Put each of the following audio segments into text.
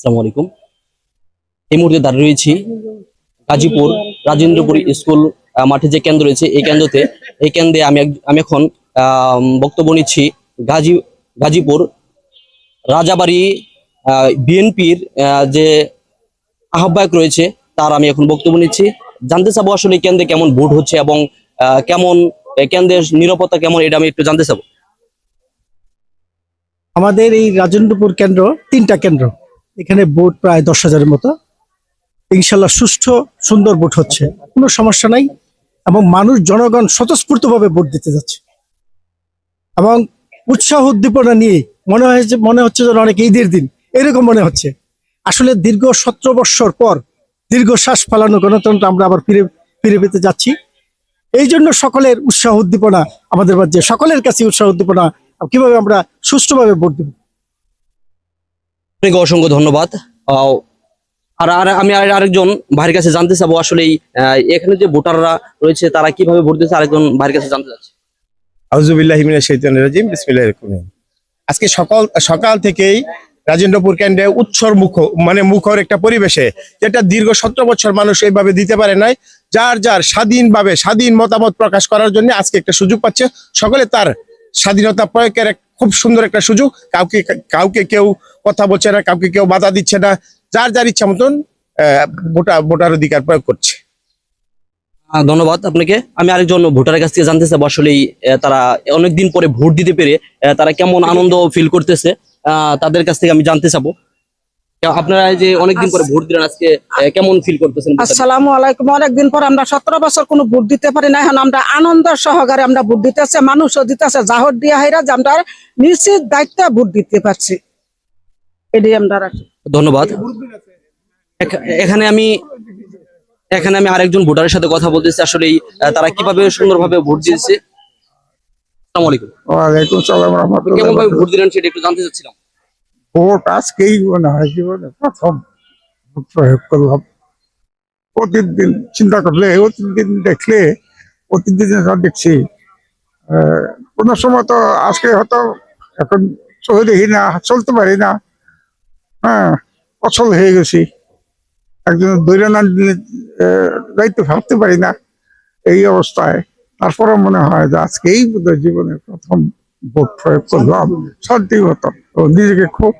আসসালামু আলাইকুম। এই মুহূর্তে দাঁড়িয়ে রয়েছি গাজীপুর রাজেন্দ্রপুর স্কুল মাঠে যে কেন্দ্র রয়েছে এই কেন্দ্রতে। এই কেন্দ্রে আমি এখন বক্তব্য নিচ্ছি গাজীপুর রাজাবাড়ী বিএনপির যে আহ্বায়ক রয়েছে তার আমি এখন বক্তব্য নিচ্ছি। জানতে চাবো আসলে এই কেন্দ্রে কেমন ভোট হচ্ছে এবং কেমন কেন্দ্রের নিরাপত্তা কেমন, এটা আমি একটু জানতে চাবো। আমাদের এই রাজেন্দ্রপুর কেন্দ্র 3টা কেন্দ্র, এখানে ভোট প্রায় 10,000-এর মতো। ইনশাল্লাহ সুষ্ঠু সুন্দর ভোট হচ্ছে, কোনো সমস্যা নাই। এবং মানুষ জনগণ স্বতঃস্ফূর্তভাবে ভোট দিতে যাচ্ছে এবং উৎসাহ উদ্দীপনা নিয়ে মনে হচ্ছে যেন অনেক ঈদের দিন, এরকম মনে হচ্ছে। আসলে দীর্ঘ 17 বৎসর পর দীর্ঘ শ্বাস ফেলানো গণতন্ত্র আমরা আবার ফিরে পেতে যাচ্ছি। এই জন্য সকলের উৎসাহ উদ্দীপনা আমাদের মাঝে, সকলের কাছে উৎসাহ উদ্দীপনা কিভাবে আমরা সুষ্ঠুভাবে ভোট দেব। আপনাকে অসংখ্য ধন্যবাদ। আর আর আমি আরেকজন ভাইয়ের কাছে জানতে চাবো আসলে এখানে যে ভোটাররা রয়েছে তারা কিভাবে ভোট দিচ্ছে, আরেকজন ভাইয়ের কাছে জানতে চাচ্ছি। আউযুবিল্লাহি মিনাশ শাইতানির রাজিম, বিসমিল্লাহির রহমানির রহিম। আজকে সকাল থেকেই রাজেন্দ্রপুর কেন্দ্রে মুখর একটা পরিবেশে, যেটা দীর্ঘ 17 বছর মানুষ এইভাবে দিতে পারে নাই। যার স্বাধীন মতামত প্রকাশ করার জন্য আজকে একটা সুযোগ পাচ্ছে। সকলে তার স্বাধীনতা প্রয়োগের খুব সুন্দর একটা সুযোগ। কাউকে কেউ কথা বলছে না, কাউকে কেউ বাধা দিচ্ছে না। যার ইচ্ছা মতন ভোটার অধিকার প্রয়োগ করছে। ধন্যবাদ আপনাকে। আমি আরেকজন ভোটারের কাছ থেকে জানতে চাবো আসলে তারা অনেকদিন পরে ভোট দিতে পেরে তারা কেমন আনন্দ ফিল করতেছে, তাদের কাছ থেকে আমি জানতে চাবো। আপনারা যে অনেকদিন পরে ভোট দিলেন, আজকে কেমন ফিল করতেছেন? আসসালামু আলাইকুম। অনেকদিন পর আমরা 17 বছর কোনো ভোট দিতে পারি না, এখন আমরা আনন্দ সহকারে আমরা ভোট দিতেছে, মানুষও দিতেছে, জাহর দিয়া হাইরা যে আমরা নিশ্চিত দায়িত্বে ভোট দিতে পারছি। এটাই আমরা রাখি। ধন্যবাদ। এখানে আমি আরেকজন ভোটারের সাথে কথা বলতেছি, আসলে তারা কিভাবে সুন্দরভাবে ভোট দিয়েছে। আসসালামু আলাইকুম। ওয়ালাইকুম সালাম কেমন রাহমাতুল্লাহ। ভাবে ভোট দিলেন সেটা একটু জানতে চাচ্ছিলাম। ভোট আজকেই মনে হয় জীবনে প্রথম ভোট প্রয়োগ করলাম। প্রতিদিন চিন্তা করলে, প্রতিদিন দেখলে, প্রতিদিন যখন দেখছি, কোন সময় তো আজকে হয়তো এখন চোখে দেখি না, চলতে পারি না, হ্যাঁ, অচল হয়ে গেছি। একজন দৈরা না দিলে দায়িত্ব ভাবতে পারি না এই অবস্থায়। তারপরে মনে হয় যে আজকেই বোধহয় জীবনের প্রথম ভোট প্রয়োগ করলাম শান্তি মতো। নিজেকে খুব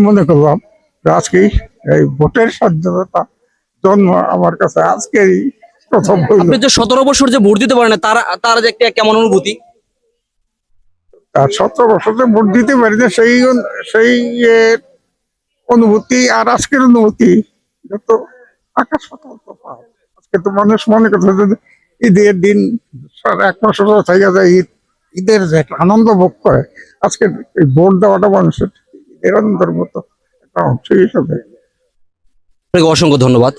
মনে করলাম যে আজকেই এই ভোটের স্বাধীনতা জন্ম আমার কাছে আজকেই প্রথম হইল। আপনি যে 17 বছর যে ভোট দিতে পারেন না, তার যে একটা কেমন অনুভূতি? আর 17 বছরে ভোট দিতে পারি না, সেই অনুভূতি আর আজকের অনুভূতি যত আকাশ পাতাল তফাৎ। আজকে তো মানুষ মনে করছে যে ঈদের দিন 1 মাস থেকে যায়, ঈদের যে একটা আনন্দ ভোগ করে, আজকে এই ভোট দেওয়াটা মানুষের ঈদের আনন্দের মতো একটা অংশ হিসাবে। আপনাকে অসংখ্য ধন্যবাদ।